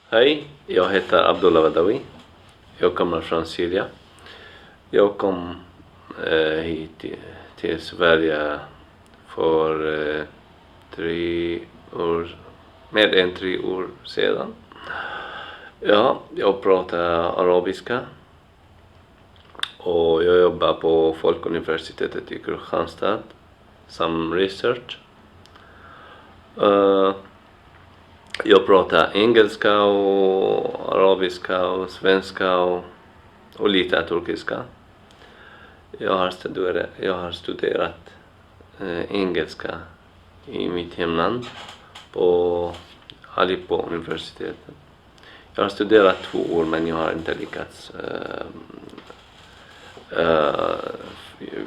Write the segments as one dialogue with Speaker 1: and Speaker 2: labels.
Speaker 1: Hej, jag heter Abdullah Badawi. Jag kommer från Syrien. Jag kom hit till Sverige för 3 år sedan. Ja, jag pratar arabiska och jag jobbar på Folkuniversitetet i Kristianstad som research. Jag pratar engelska och arabiska och svenska och lite turkiska. Jag har studerat engelska i mitt hemland på Aleppo universitetet. Jag har studerat 2 år men jag har inte lyckats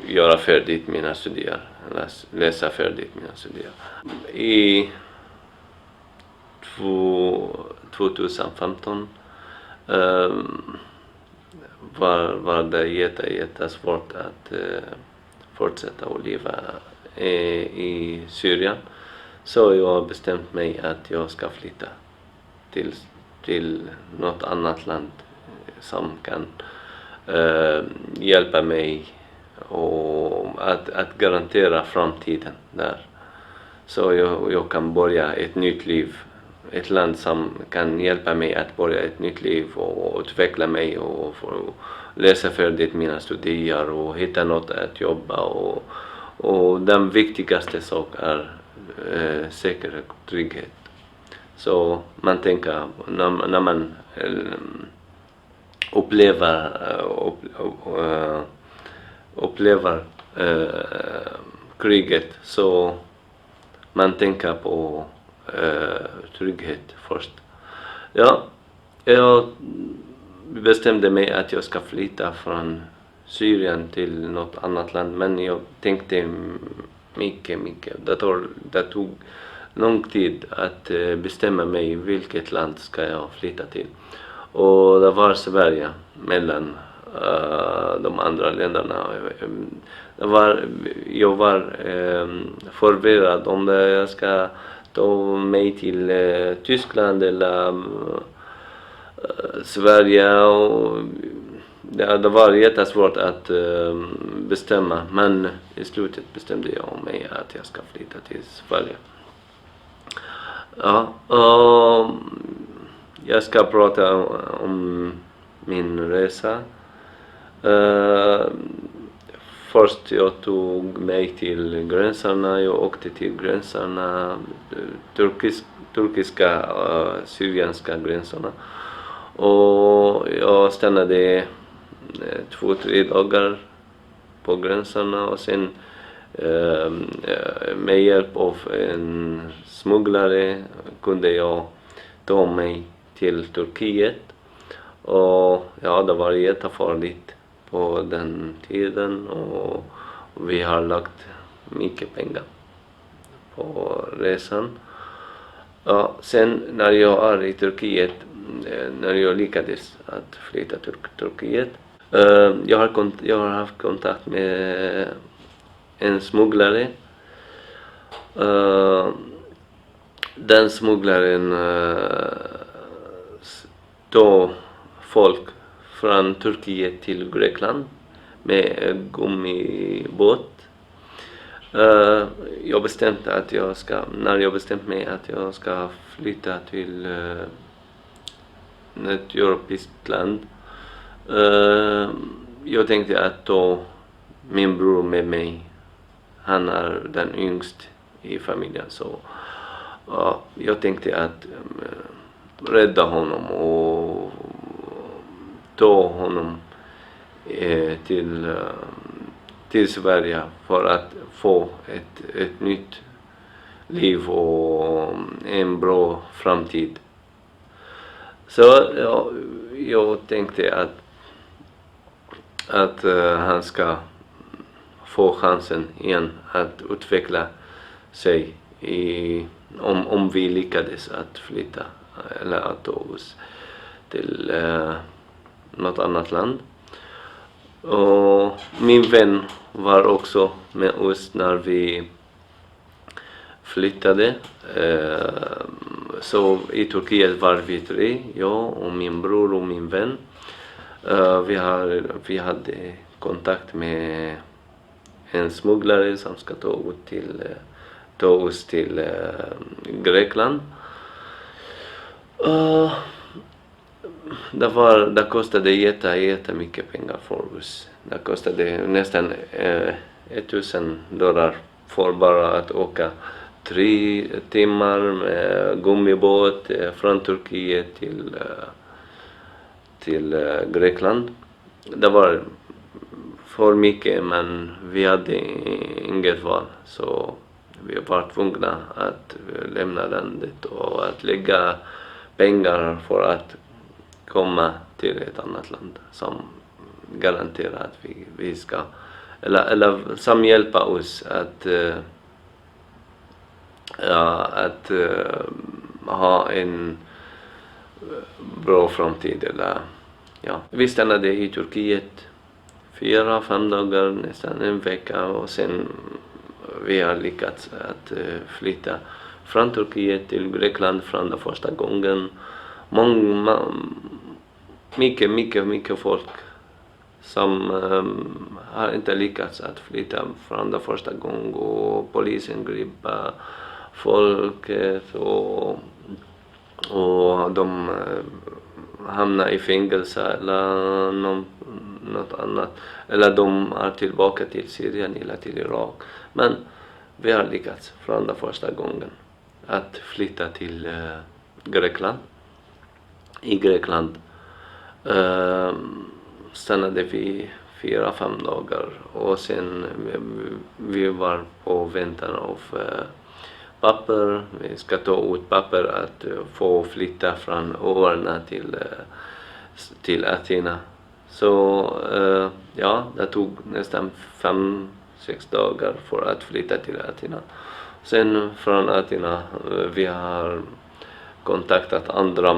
Speaker 1: göra färdigt mina studier, läsa färdigt mina studier. I 2015 var det jättesvårt att fortsätta att leva i Syrien. Så jag har bestämt mig att jag ska flytta till något annat land som kan hjälpa mig och att garantera framtiden där. Så jag kan börja ett nytt liv. Ett land som kan hjälpa mig att börja ett nytt liv och utveckla mig och läsa färdigt mina studier och hitta något att jobba och den viktigaste sak är säkerhet och trygghet. Så man tänker när man upplever kriget så man tänker på trygghet först. Ja, jag bestämde mig att jag ska flytta från Syrien till något annat land, men jag tänkte mycket. Det tog lång tid att bestämma mig vilket land ska jag flytta till. Och det var Sverige mellan de andra länderna. Jag var förvirrad om jag ska ta mig till Tyskland eller Sverige. Och det var jättesvårt att bestämma, men i slutet bestämde jag mig att jag ska flytta till Sverige. Ja, jag ska prata om min resa. Först jag tog mig till gränserna, jag åkte till gränserna, turkiska syrianska gränserna. Och jag stannade 2-3 dagar på gränserna och sen med hjälp av en smugglare kunde jag ta mig till Turkiet. Och ja, det var jättefarligt på den tiden och vi har lagt mycket pengar på resan. Ja, sen när jag är i Turkiet, när jag lyckades att flytta till Turkiet, jag har haft kontakt med en smugglare. Den smugglaren tog folk från Turkiet till Grekland med gummibåt. Jag bestämde mig att jag ska flytta till ett europeiskt land. Jag tänkte att ta min bror med mig. Han är den yngst i familjen, så jag tänkte att rädda honom och ta honom till Sverige för att få ett nytt liv och en bra framtid. Så jag tänkte att han ska få chansen igen att utveckla sig om vi lyckades att flytta eller att ta oss till något annat land. Och min vän var också med oss när vi flyttade. Så i Turkiet var vi 3, jag och min bror och min vän. Vi hade kontakt med en smugglare som ska ta oss till Grekland. Det kostade jättemycket pengar för oss. Det kostade nästan $1000 för bara att åka 3 timmar med gummibåt från Turkiet till Grekland. Det var för mycket, men vi hade inget val. Så vi var tvungna att lämna landet och att lägga pengar för att komma till ett annat land som garanterar att vi ska, eller som hjälper oss att ha en bra framtid. Vi stannade i Turkiet 4-5 dagar, nästan en vecka, och sen vi har lyckats att flytta från Turkiet till Grekland från den första gången. Mycket folk som har inte lyckats att flytta från den första gången, och polisen griper folket och de hamnar i fängelse eller något annat, eller de är tillbaka till Syrien eller till Irak. Men vi har lyckats från den första gången att flytta till Grekland. I Grekland stannade vi 4-5 dagar, och sen vi var på väntan av papper. Vi ska ta ut papper att få flytta från öarna till Athena. Så det tog nästan 5-6 dagar för att flytta till Athena. Sen från Athena vi har kontaktat andra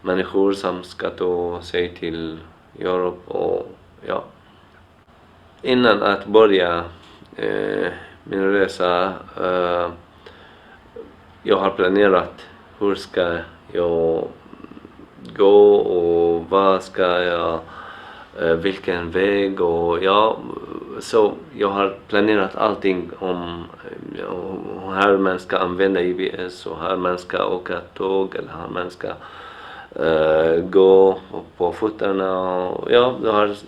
Speaker 1: människor som ska ta sig till Europa. Och innan att börja min resa, jag har planerat hur ska jag gå och vad ska jag, vilken väg, och så jag har planerat allting om hur man ska använda GPS och hur man ska åka tåg eller hur man ska gå på fötterna.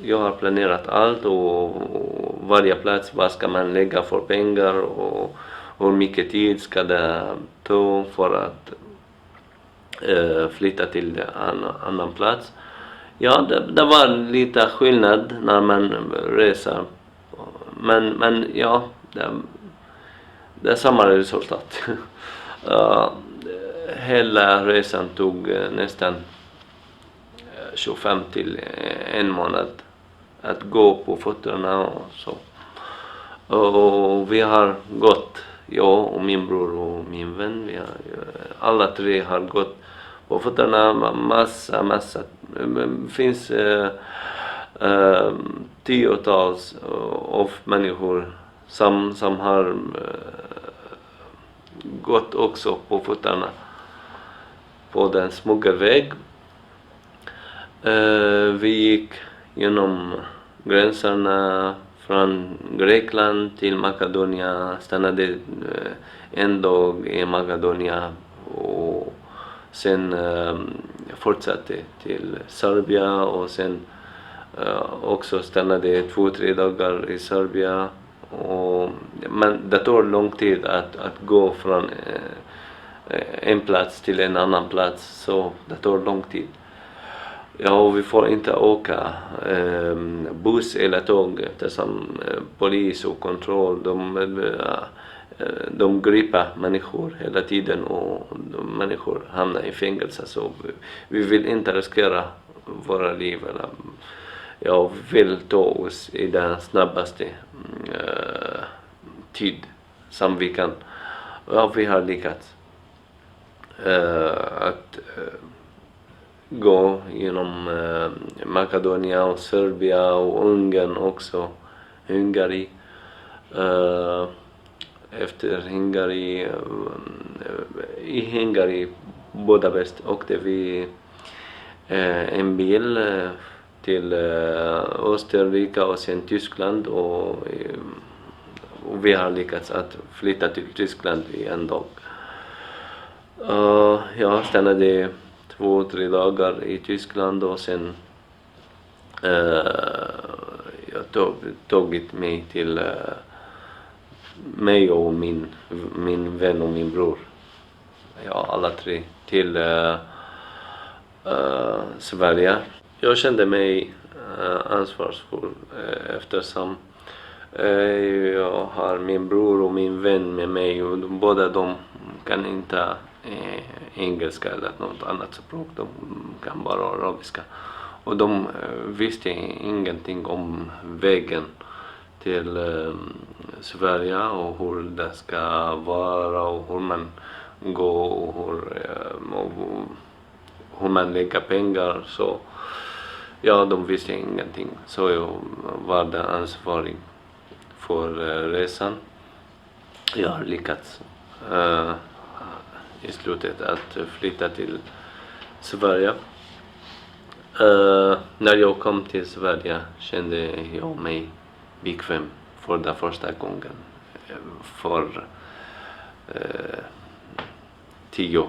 Speaker 1: Jag har planerat allt, och varje plats, vad ska man lägga för pengar och hur mycket tid ska det ta för att flytta till en annan plats. Det var lite skillnad när man reser, men det är samma resultat. Hela resan tog nästan 25 till en månad att gå på fötterna och så. Och vi har gått, jag och min bror och min vän, alla 3 har gått på fötterna massa. Det finns tiotals av människor som har gått också på fötterna på den smuggelväg. Vi gick genom gränserna från Grekland till Makedonien, stannade en dag i Makedonien och sen fortsatte till Serbien, och sen också stannade 2-3 dagar i Serbien. Men det tar lång tid att gå från en plats till en annan plats, så det tar lång tid. Och vi får inte åka buss eller tåg eftersom polis och kontroll, de griper människor hela tiden, och människor hamnar i fängelse. Så vi vill inte riskera våra liv, eller jag vill ta oss i den snabbaste tid som vi kan. Vi har lyckats att gå genom Makedonien och Serbien och Ungern också, Hungary. Efter Hungary, Budapest åkte vi en bil till Österrike och sen Tyskland och vi har lyckats att flytta till Tyskland i en dag. Jag stannade 2-3 dagar i Tyskland och sen jag tagit mig till mig och min vän och min bror. Ja, alla tre till Sverige. Jag kände mig ansvarsfull eftersom jag har min bror och min vän med mig och båda de kan inte engelska eller något annat språk, de kan bara arabiska. Och de visste ingenting om vägen till Sverige och hur det ska vara och hur man går och hur man lägger pengar. Så ja, de visste ingenting. Så jag var den ansvarig för resan. Jag har lyckats i slutet att flytta till Sverige. När jag kom till Sverige kände jag mig bekväm för den första gången för 10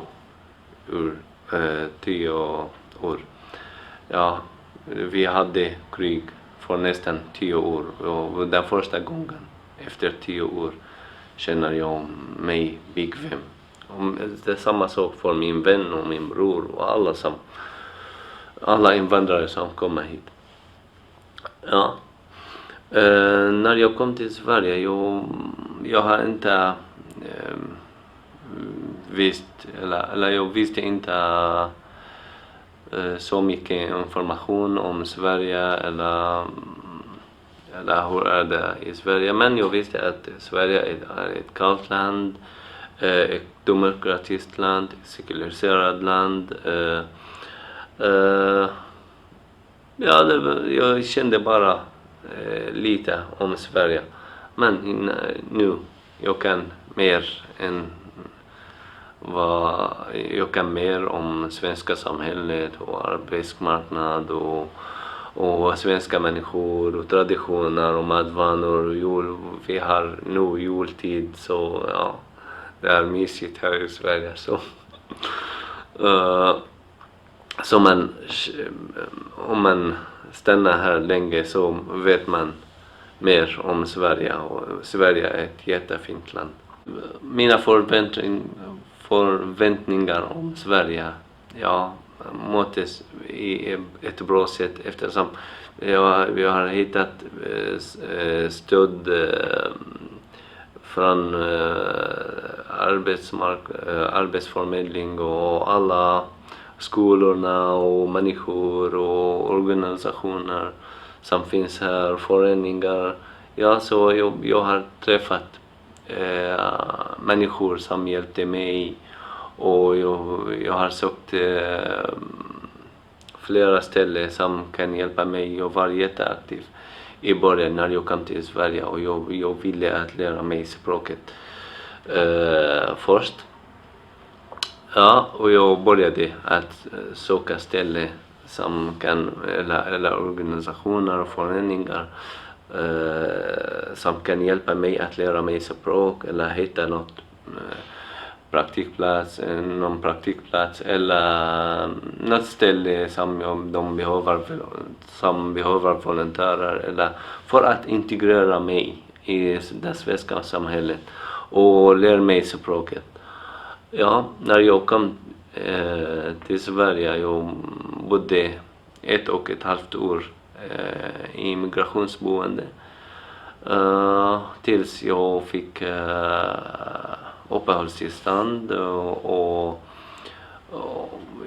Speaker 1: år. Ja, vi hade krig för nästan 10 år och den första gången efter 10 år känner jag mig bekväm. Det är samma sak för min vän och min bror och alla invandrare som kommer hit. Ja. När jag kom till Sverige, jag har inte jag visste inte så mycket information om Sverige eller hur är det i Sverige. Men jag visste att Sverige är ett kallt land, ett demokratiskt land, ett sekulariserat land. Jag kände bara lite om Sverige. Men nu jag kan mer om svenska samhället och arbetsmarknad och svenska människor och traditioner och matvanor. Vi har nu jultid, så ja, det är mysigt här i Sverige. Så om man stannar här länge så vet man mer om Sverige, och Sverige är ett jättefint land. Mina förväntningar om Sverige, möttes i ett bra sätt eftersom vi har hittat stöd från arbetsförmedling och alla skolorna och människor och organisationer som finns här, föreningar. Ja, så jag har träffat människor som hjälpte mig och jag har sökt flera ställen som kan hjälpa mig. Jag var jätteaktiv i början när jag kom till Sverige och jag ville att lära mig språket först. Ja, och jag började att söka ställen som kan, eller organisationer och föreningar som kan hjälpa mig att lära mig språk eller hitta någon praktikplats eller något ställe som behöver volontärer eller för att integrera mig i det svenska samhället och lära mig språket. Ja, när jag kom till Sverige, jag bodde 1,5 år i migrationsboende tills jag fick uppehållstillstånd och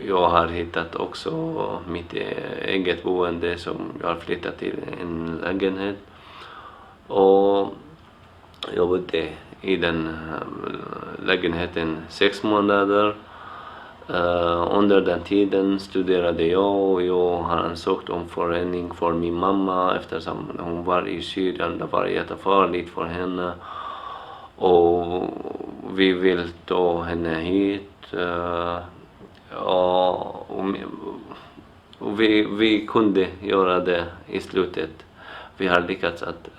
Speaker 1: jag har hittat också mitt eget boende som jag har flyttat till en lägenhet och jag bodde i den lägenheten 6 månader. Under den tiden studerade jag och jag har ansökt om förening för min mamma eftersom hon var i Syrien. Det var jättefarligt för henne och vi vill ta henne hit. Och vi kunde göra det i slutet. Vi har lyckats att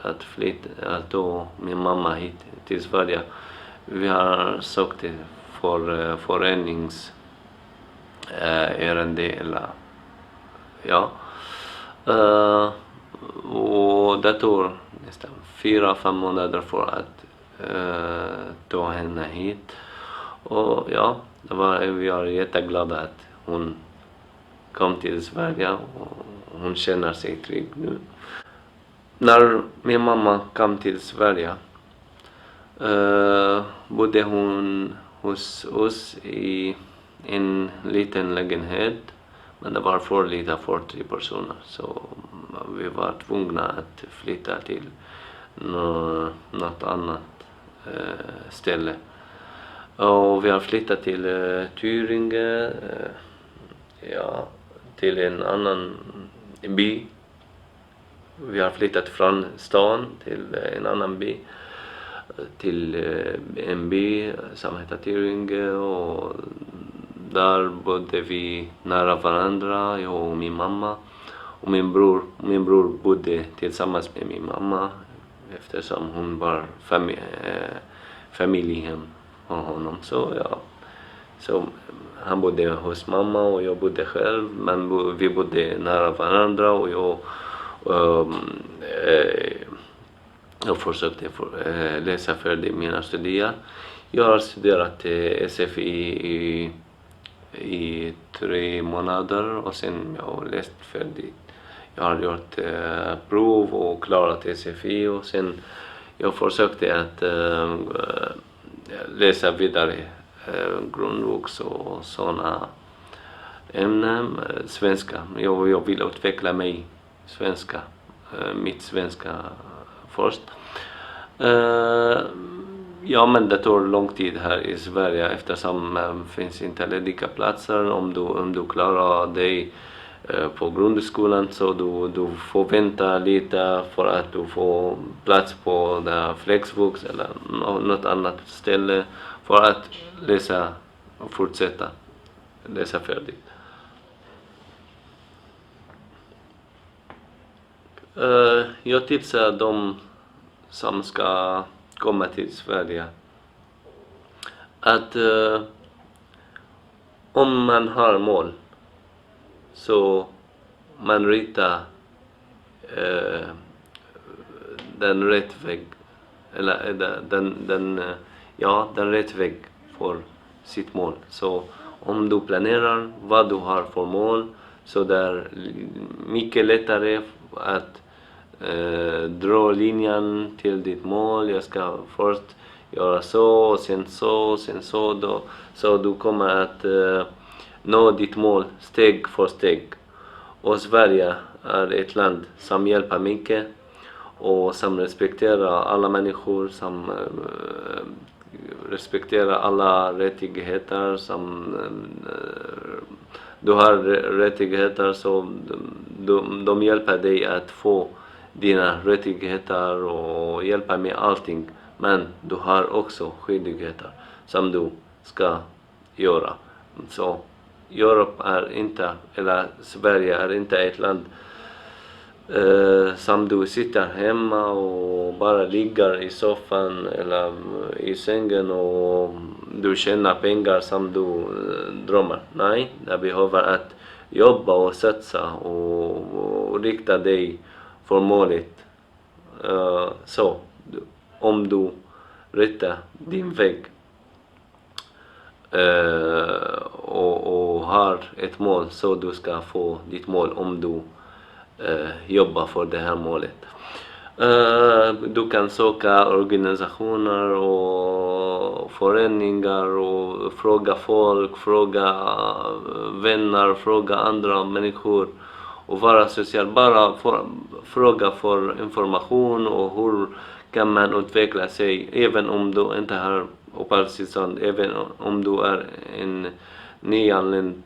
Speaker 1: ta min mamma hit till Sverige. Vi har sökt för föreningsärende eller ja. Och det tog nästan 4-5 månader för att ta henne hit. Och ja, vi är jätteglada att hon kom till Sverige och hon känner sig trygg nu. När min mamma kom till Sverige bodde hon hos oss i en liten lägenhet, men det var för lite för 3 personer, så vi var tvungna att flytta till något annat ställe. Och vi har flyttat till Tyringe, till en annan by. Vi har flyttat från stan till en annan by, till en by som heter Tyringe, och där bodde vi nära varandra, jag och min mamma. Och min bror bodde tillsammans med min mamma eftersom hon var familjehem av honom. Så han bodde hos mamma och jag bodde själv, men vi bodde nära varandra och jag försökte läsa färdigt mina studier. Jag har studerat SFI i 3 månader och sen jag har läst färdigt. Jag har gjort prov och klarat SFI och sen jag försökte att läsa vidare grundvux och sådana ämnen, svenska. Jag vill utveckla mig svenska, mitt svenska först. Ja, men det tar lång tid här i Sverige eftersom det finns inte lediga platser. Om du klarar dig på grundskolan så du får vänta lite för att du får plats på Flexvux eller något annat ställe för att läsa och fortsätta läsa färdigt. Jag tipsar de som ska komma till Sverige att om man har mål så man ritar den rätt väg, eller den rätt väg för sitt mål. Så om du planerar vad du har för mål så det är mycket lättare att dra linjen till ditt mål. Jag ska först göra så och sen så då, så du kommer att nå ditt mål steg för steg. Och Sverige är ett land som hjälper mycket och som respekterar alla människor, som respekterar alla rättigheter, som du har rättigheter, så de hjälper dig att få dina rättigheter och hjälpa med allting. Men du har också skyldigheter som du ska göra. Så Sverige är inte ett land som du sitter hemma och bara ligger i soffan eller i sängen och du tjänar pengar som du drömmer. Nej, det behöver att jobba och satsa och rikta dig för målet. Så om du rättar din väg och har ett mål, så du ska få ditt mål om du jobbar för det här målet. Du kan söka organisationer och föreningar och fråga folk, fråga vänner, fråga andra människor och vara social. Bara fråga för information och hur kan man utveckla sig även om du inte har uppehållstillstånd, även om du är en nyanländ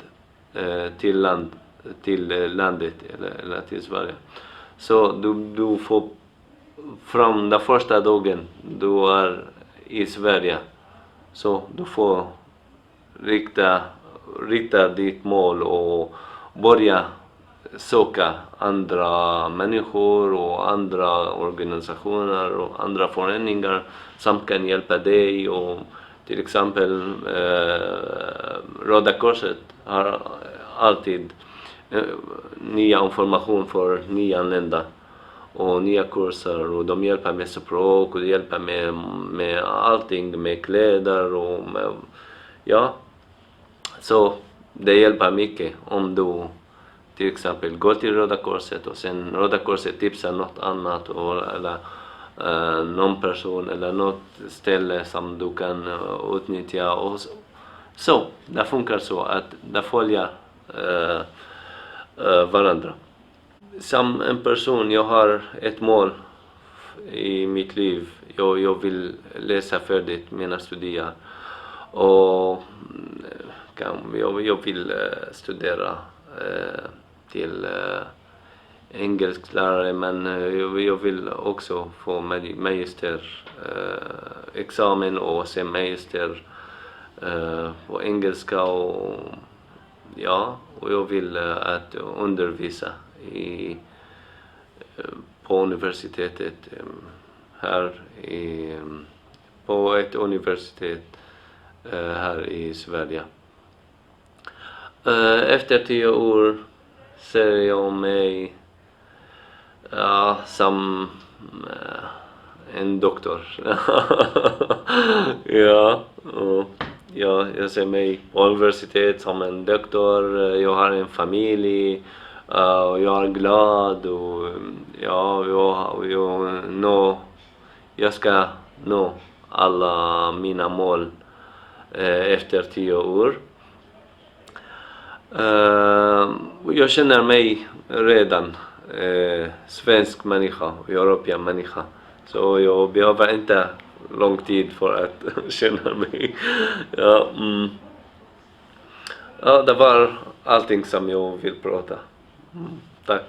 Speaker 1: till landet eller till Sverige. Så du får från den första dagen du är i Sverige, så du får rikta ditt mål och börja söka andra människor och andra organisationer och andra föreningar som kan hjälpa dig. Och till exempel Röda Korset har alltid nya information för nyanlända och nya kurser, och de hjälper med språk och de hjälper med allting, med kläder och med, ja. Så det hjälper mycket om du till exempel går till Röda Korset och sen Röda Korset tipsar något annat eller någon person eller något ställe som du kan utnyttja. Och så det funkar så att det följer varandra. Som en person, jag har ett mål i mitt liv. Jag vill läsa färdigt mina studier. Och jag vill studera till engelsklärare, men jag vill också få magisterexamen och sen magister på engelska. Och ja, och jag vill att undervisa på universitetet här på ett universitet här i Sverige. Efter 10 år ser jag mig som en doktor. Jag ser mig på universitet som en doktor. Jag har en familj och jag är glad och jag ska nå alla mina mål efter 10 år. Jag känner mig redan svensk människa och europeisk människa. Så jag behöver inte lång tid för att känna mig. Det var allting som jag vill prata. Tack.